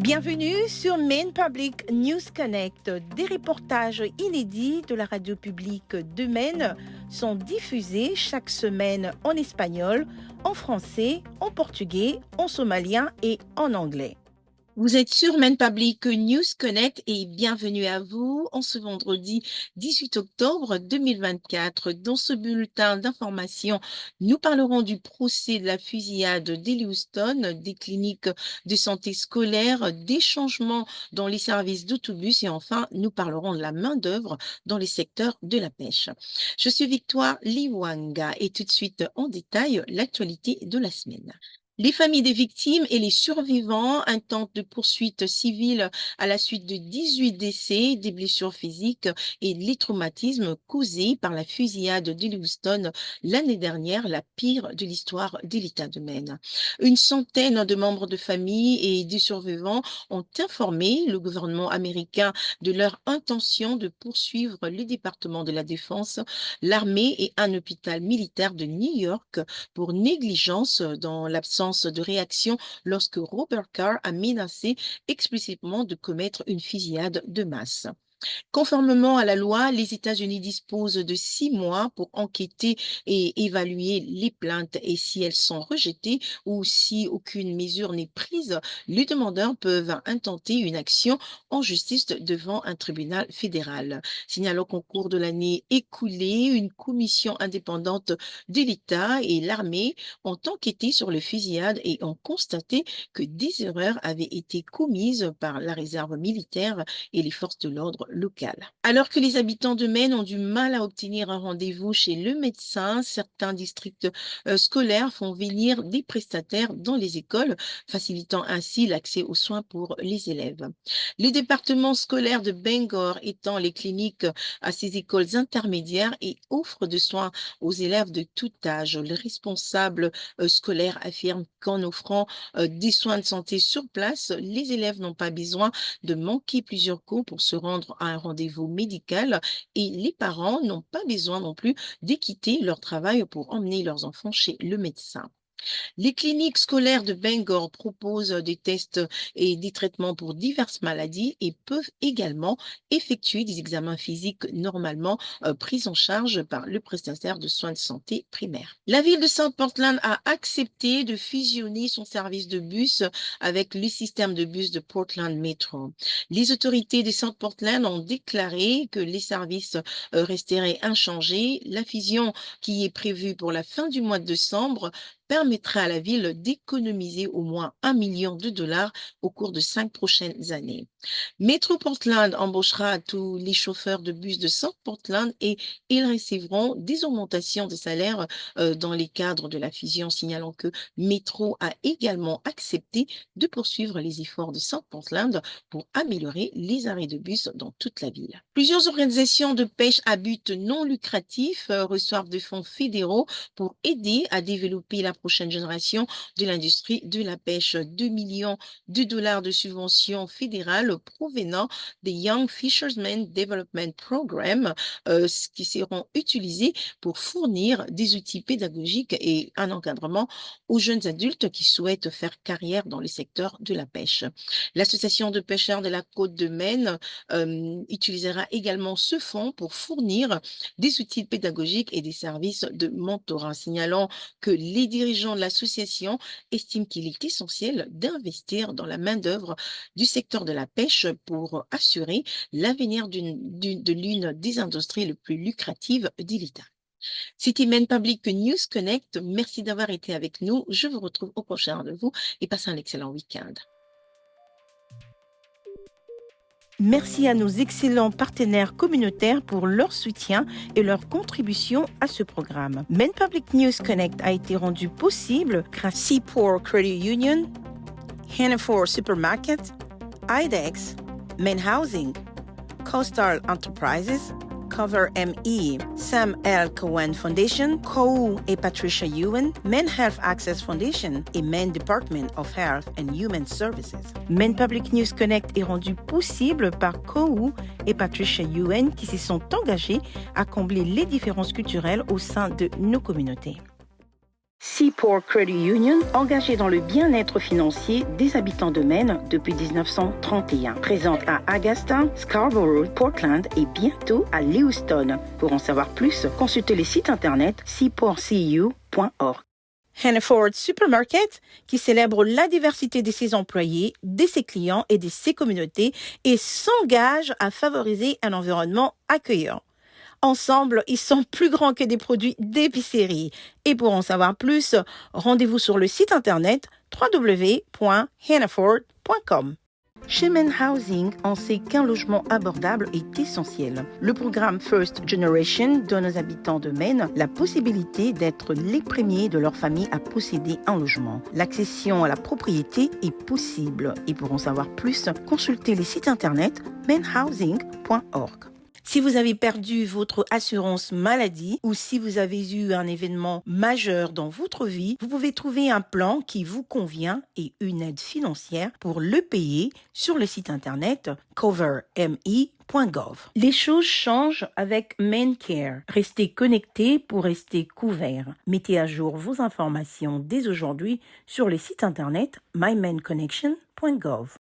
Bienvenue sur Maine Public News Connect. Des reportages inédits de la radio publique de Maine sont diffusés chaque semaine en espagnol, en français, en portugais, en somalien et en anglais. Vous êtes sur Maine Public News Connect et bienvenue à vous en ce vendredi 18 octobre 2024. Dans ce bulletin d'information, nous parlerons du procès de la fusillade d'Houston, des cliniques de santé scolaire, des changements dans les services d'autobus et enfin, nous parlerons de la main-d'œuvre dans les secteurs de la pêche. Je suis Victoire Liwanga et tout de suite en détail l'actualité de la semaine. Les familles des victimes et les survivants intentent de poursuites civiles à la suite de 18 décès, des blessures physiques et les traumatismes causés par la fusillade de Houston l'année dernière, la pire de l'histoire de l'État de Maine. Une centaine de membres de famille et des survivants ont informé le gouvernement américain de leur intention de poursuivre le département de la Défense, l'armée et un hôpital militaire de New York pour négligence dans l'absence de réaction lorsque Robert Carr a menacé explicitement de commettre une fusillade de masse. Conformément à la loi, les États-Unis disposent de 6 mois pour enquêter et évaluer les plaintes et si elles sont rejetées ou si aucune mesure n'est prise, les demandeurs peuvent intenter une action en justice devant un tribunal fédéral. Signalons qu'au cours de l'année écoulée, une commission indépendante de l'État et l'armée ont enquêté sur le fusillade et ont constaté que des erreurs avaient été commises par la réserve militaire et les forces de l'ordre locales. Alors que les habitants de Maine ont du mal à obtenir un rendez-vous chez le médecin, certains districts scolaires font venir des prestataires dans les écoles, facilitant ainsi l'accès aux soins pour les élèves. Le département scolaire de Bangor étend les cliniques à ces écoles intermédiaires et offre de soins aux élèves de tout âge. Le responsable scolaire affirme qu'en offrant des soins de santé sur place, les élèves n'ont pas besoin de manquer plusieurs cours pour se rendre à un rendez-vous médical et les parents n'ont pas besoin non plus de quitter leur travail pour emmener leurs enfants chez le médecin. Les cliniques scolaires de Bangor proposent des tests et des traitements pour diverses maladies et peuvent également effectuer des examens physiques normalement pris en charge par le prestataire de soins de santé primaire. La ville de South Portland a accepté de fusionner son service de bus avec le système de bus de Portland Metro. Les autorités de South Portland ont déclaré que les services resteraient inchangés. La fusion qui est prévue pour la fin du mois de décembre permettra à la ville d'économiser au moins $1 million au cours de 5 prochaines années. Metro Portland embauchera tous les chauffeurs de bus de South Portland et ils recevront des augmentations de salaire dans les cadres de la fusion, signalant que Metro a également accepté de poursuivre les efforts de South Portland pour améliorer les arrêts de bus dans toute la ville. Plusieurs organisations de pêche à but non lucratif reçoivent des fonds fédéraux pour aider à développer la prochaine génération de l'industrie de la pêche. $2 millions de subventions fédérales provenant des Young Fishermen Development Program qui seront utilisés pour fournir des outils pédagogiques et un encadrement aux jeunes adultes qui souhaitent faire carrière dans le secteur de la pêche. L'Association de pêcheurs de la côte de Maine utilisera également ce fonds pour fournir des outils pédagogiques et des services de mentorat, signalant que les dirigeants de l'association estiment qu'il est essentiel d'investir dans la main-d'œuvre du secteur de la pêche pour assurer l'avenir de l'une des industries les plus lucratives de l'État. C'était Maine Public News Connect. Merci d'avoir été avec nous. Je vous retrouve au prochain rendez-vous et passez un excellent week-end. Merci à nos excellents partenaires communautaires pour leur soutien et leur contribution à ce programme. Maine Public News Connect a été rendu possible grâce à Seaport Credit Union, Hannaford Supermarket, IDEX, Maine Housing, Coastal Enterprises, Cover ME, Sam L. Cohen Foundation, COU et Patricia Ewan, Maine Health Access Foundation et Maine Department of Health and Human Services. Maine Public News Connect est rendu possible par COU et Patricia Ewan qui se sont engagés à combler les différences culturelles au sein de nos communautés. Seaport Credit Union, engagée dans le bien-être financier des habitants de Maine depuis 1931. Présente à Augusta, Scarborough, Portland et bientôt à Lewiston. Pour en savoir plus, consultez le site internet seaportcu.org. Hannaford Supermarket, qui célèbre la diversité de ses employés, de ses clients et de ses communautés et s'engage à favoriser un environnement accueillant. Ensemble, ils sont plus grands que des produits d'épicerie. Et pour en savoir plus, rendez-vous sur le site internet www.hannaford.com. Chez Men Housing, on sait qu'un logement abordable est essentiel. Le programme First Generation donne aux habitants de Maine la possibilité d'être les premiers de leur famille à posséder un logement. L'accession à la propriété est possible. Et pour en savoir plus, consultez les sites internet menhousing.org. Si vous avez perdu votre assurance maladie ou si vous avez eu un événement majeur dans votre vie, vous pouvez trouver un plan qui vous convient et une aide financière pour le payer sur le site internet coverme.gov. Les choses changent avec MaineCare. Restez connectés pour rester couverts. Mettez à jour vos informations dès aujourd'hui sur le site internet mymainconnection.gov.